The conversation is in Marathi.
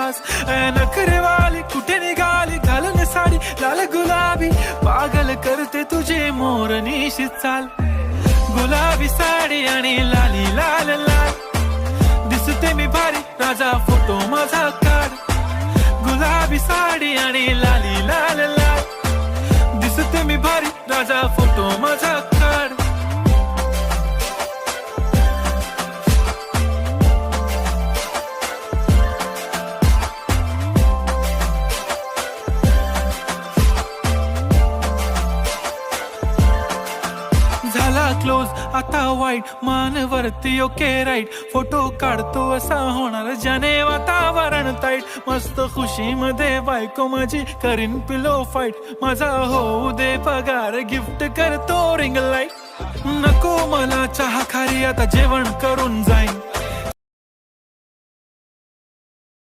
खास नखरेवाली कुठे निघाली घालून साडी लाल गुलाबी पागल करते तुझे मोरनीशी चाल गुलाबी साडी आणि लाली लाल लाल दिसते मी भारी राजा फोटो माझा काढ गुलाबी साडी आणि लाली लाल लाल दिसते मी भारी राजा फोटो माझा काढ झाला क्लोज आता वाईट मानवरती ओके राईट फोटो काढतो असा होणार ज्याने वातावरण ताईट मस्त खुशी मध्ये बायको माझी करीन पिलो फाईट माझा होऊ दे पगार गिफ्ट करतो रिंग लाईट नको मला चहा खारी आता जेवण करून जाईन